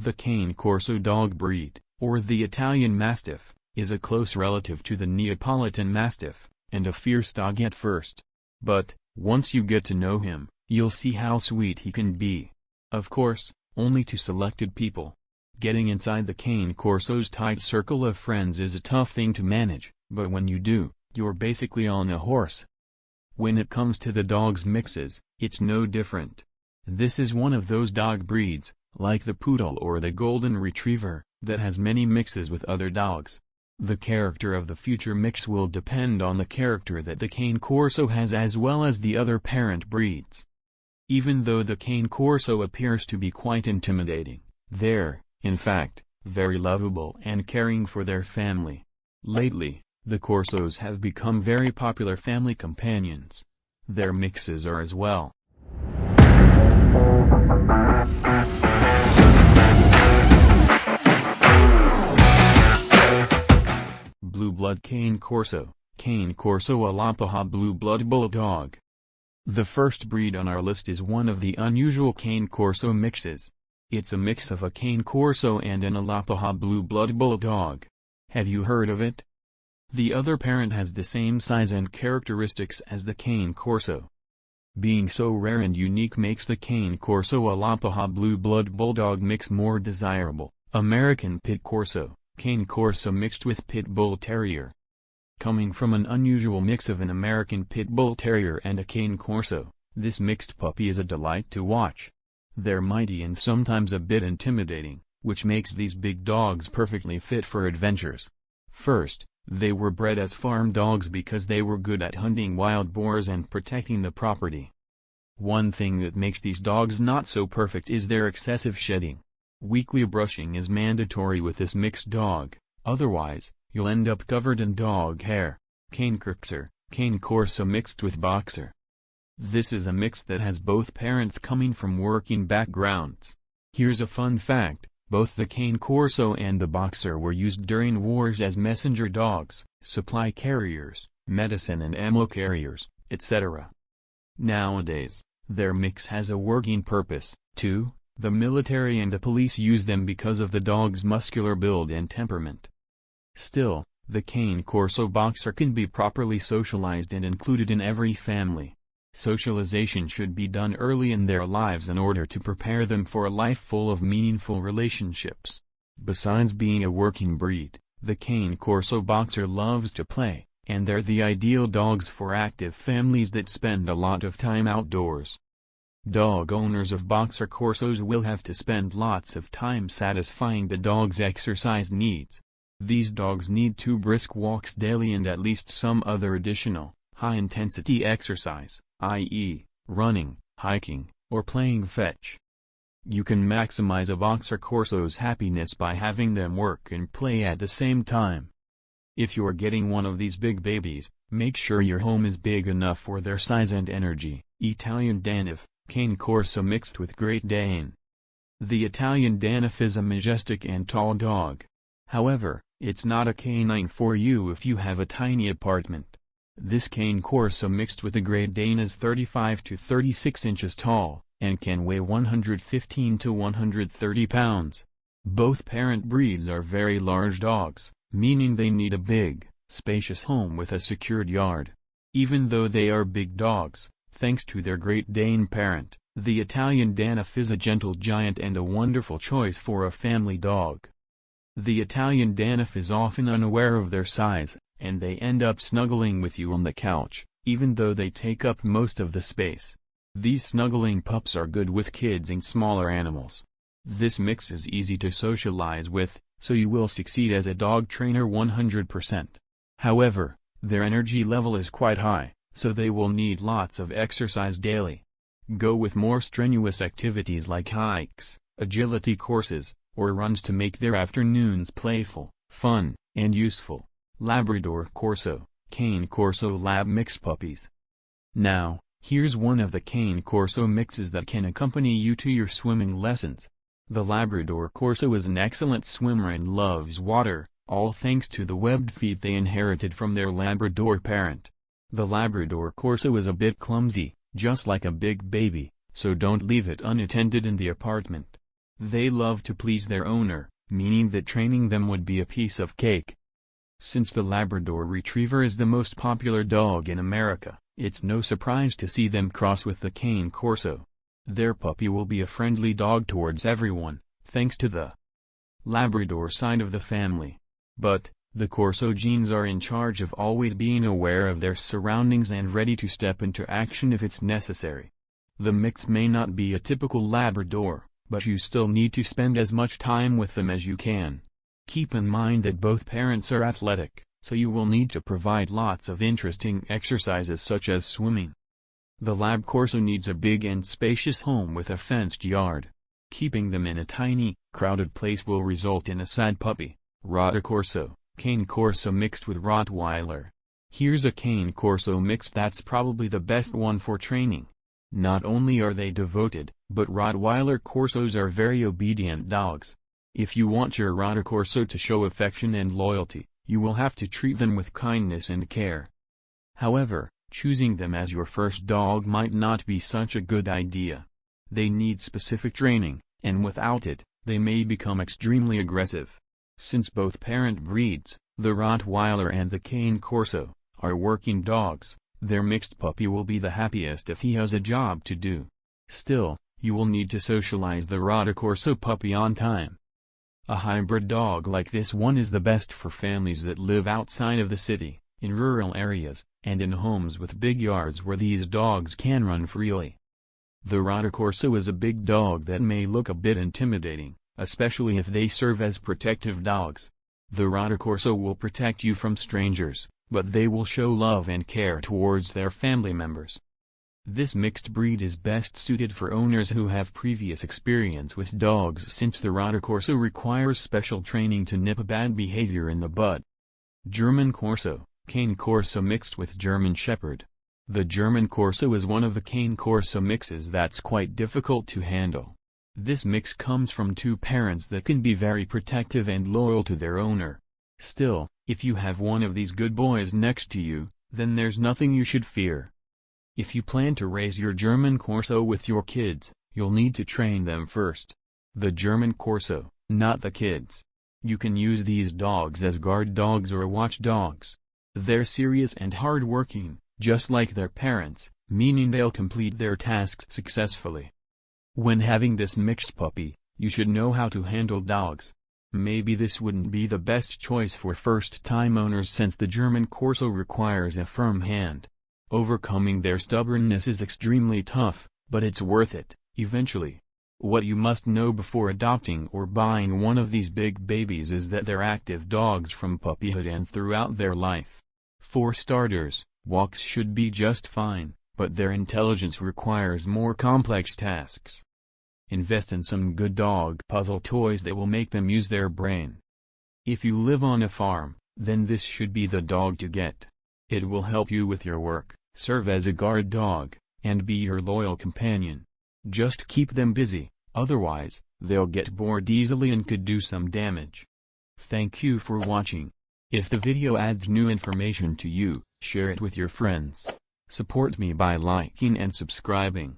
The Cane Corso dog breed, or the Italian Mastiff, is a close relative to the Neapolitan Mastiff, and a fierce dog at first. But, once you get to know him, you'll see how sweet he can be. Of course, only to selected people. Getting inside the Cane Corso's tight circle of friends is a tough thing to manage, but when you do, you're basically on a horse. When it comes to the dog's mixes, it's no different. This is one of those dog breeds, like the poodle or the golden retriever, that has many mixes with other dogs. The character of the future mix will depend on the character that the Cane Corso has as well as the other parent breeds. Even though the Cane Corso appears to be quite intimidating, they're, in fact, very lovable and caring for their family. Lately, the Corsos have become very popular family companions. Their mixes are as well. Blue Blood Cane Corso, Cane Corso Alapaha Blue Blood Bulldog. The first breed on our list is one of the unusual Cane Corso mixes. It's a mix of a Cane Corso and an Alapaha Blue Blood Bulldog. Have you heard of it? The other parent has the same size and characteristics as the Cane Corso. Being so rare and unique makes the Cane Corso Alapaha Blue Blood Bulldog mix more desirable. American Pit Corso, Cane Corso mixed with Pit Bull Terrier. Coming from an unusual mix of an American Pit Bull Terrier and a Cane Corso, this mixed puppy is a delight to watch. They're mighty and sometimes a bit intimidating, which makes these big dogs perfectly fit for adventures. First, they were bred as farm dogs because they were good at hunting wild boars and protecting the property. One thing that makes these dogs not so perfect is their excessive shedding. Weekly brushing is mandatory with this mixed dog, otherwise, you'll end up covered in dog hair. Cane Corxer, Cane Corso mixed with Boxer. This is a mix that has both parents coming from working backgrounds. Here's a fun fact. Both the Cane Corso and the Boxer were used during wars as messenger dogs, supply carriers, medicine and ammo carriers, etc. Nowadays, their mix has a working purpose, too. The military and the police use them because of the dog's muscular build and temperament. Still, the Cane Corso Boxer can be properly socialized and included in every family. Socialization should be done early in their lives in order to prepare them for a life full of meaningful relationships. Besides being a working breed, the Cane Corso Boxer loves to play, and they're the ideal dogs for active families that spend a lot of time outdoors. Dog owners of Boxer Corsos will have to spend lots of time satisfying the dog's exercise needs. These dogs need 2 brisk walks daily and at least some other additional, high-intensity exercise, i.e., running, hiking, or playing fetch. You can maximize a Boxer Corso's happiness by having them work and play at the same time. If you're getting one of these big babies, make sure your home is big enough for their size and energy. Italian Daniff, Cane Corso mixed with Great Dane. The Italian Daniff is a majestic and tall dog. However, it's not a canine for you if you have a tiny apartment. This Cane Corso mixed with a Great Dane is 35 to 36 inches tall, and can weigh 115 to 130 pounds. Both parent breeds are very large dogs, meaning they need a big, spacious home with a secured yard. Even though they are big dogs, thanks to their Great Dane parent, the Italian Daniff is a gentle giant and a wonderful choice for a family dog. The Italian Daniff is often unaware of their size, and they end up snuggling with you on the couch, even though they take up most of the space. These snuggling pups are good with kids and smaller animals. This mix is easy to socialize with, so you will succeed as a dog trainer 100%. However, their energy level is quite high, so they will need lots of exercise daily. Go with more strenuous activities like hikes, agility courses, or runs to make their afternoons playful, fun, and useful. Labrador Corso, Cane Corso Lab mix puppies. Now, here's one of the Cane Corso mixes that can accompany you to your swimming lessons. The Labrador Corso is an excellent swimmer and loves water, all thanks to the webbed feet they inherited from their Labrador parent. The Labrador Corso is a bit clumsy, just like a big baby, so don't leave it unattended in the apartment. They love to please their owner, meaning that training them would be a piece of cake. Since the Labrador Retriever is the most popular dog in America, it's no surprise to see them cross with the Cane Corso. Their puppy will be a friendly dog towards everyone, thanks to the Labrador side of the family. But, the Corso genes are in charge of always being aware of their surroundings and ready to step into action if it's necessary. The mix may not be a typical Labrador, but you still need to spend as much time with them as you can. Keep in mind that both parents are athletic, so you will need to provide lots of interesting exercises such as swimming. The Lab Corso needs a big and spacious home with a fenced yard. Keeping them in a tiny, crowded place will result in a sad puppy. Rotticorso, Cane Corso mixed with Rottweiler. Here's a Cane Corso mix that's probably the best one for training. Not only are they devoted, but Rottweiler Corsos are very obedient dogs. If you want your Rotticorso to show affection and loyalty, you will have to treat them with kindness and care. However, choosing them as your first dog might not be such a good idea. They need specific training, and without it, they may become extremely aggressive. Since both parent breeds, the Rottweiler and the Cane Corso, are working dogs, their mixed puppy will be the happiest if he has a job to do. Still, you will need to socialize the Rotticorso puppy on time. A hybrid dog like this one is the best for families that live outside of the city, in rural areas, and in homes with big yards where these dogs can run freely. The Rotticorso is a big dog that may look a bit intimidating, especially if they serve as protective dogs. The Rotticorso will protect you from strangers, but they will show love and care towards their family members. This mixed breed is best suited for owners who have previous experience with dogs since the Rotticorso requires special training to nip bad behavior in the bud. German Corso, Cane Corso mixed with German Shepherd. The German Corso is one of the Cane Corso mixes that's quite difficult to handle. This mix comes from two parents that can be very protective and loyal to their owner. Still, if you have one of these good boys next to you, then there's nothing you should fear. If you plan to raise your German Corso with your kids, you'll need to train them first. The German Corso, not the kids. You can use these dogs as guard dogs or watch dogs. They're serious and hard-working, just like their parents, meaning they'll complete their tasks successfully. When having this mixed puppy, you should know how to handle dogs. Maybe this wouldn't be the best choice for first-time owners since the German Corso requires a firm hand. Overcoming their stubbornness is extremely tough, but it's worth it, eventually. What you must know before adopting or buying one of these big babies is that they're active dogs from puppyhood and throughout their life. For starters, walks should be just fine, but their intelligence requires more complex tasks. Invest in some good dog puzzle toys that will make them use their brain. If you live on a farm, then this should be the dog to get. It will help you with your work, serve as a guard dog, and be your loyal companion. Just keep them busy, otherwise, they'll get bored easily and could do some damage. Thank you for watching. If the video adds new information to you, share it with your friends. Support me by liking and subscribing.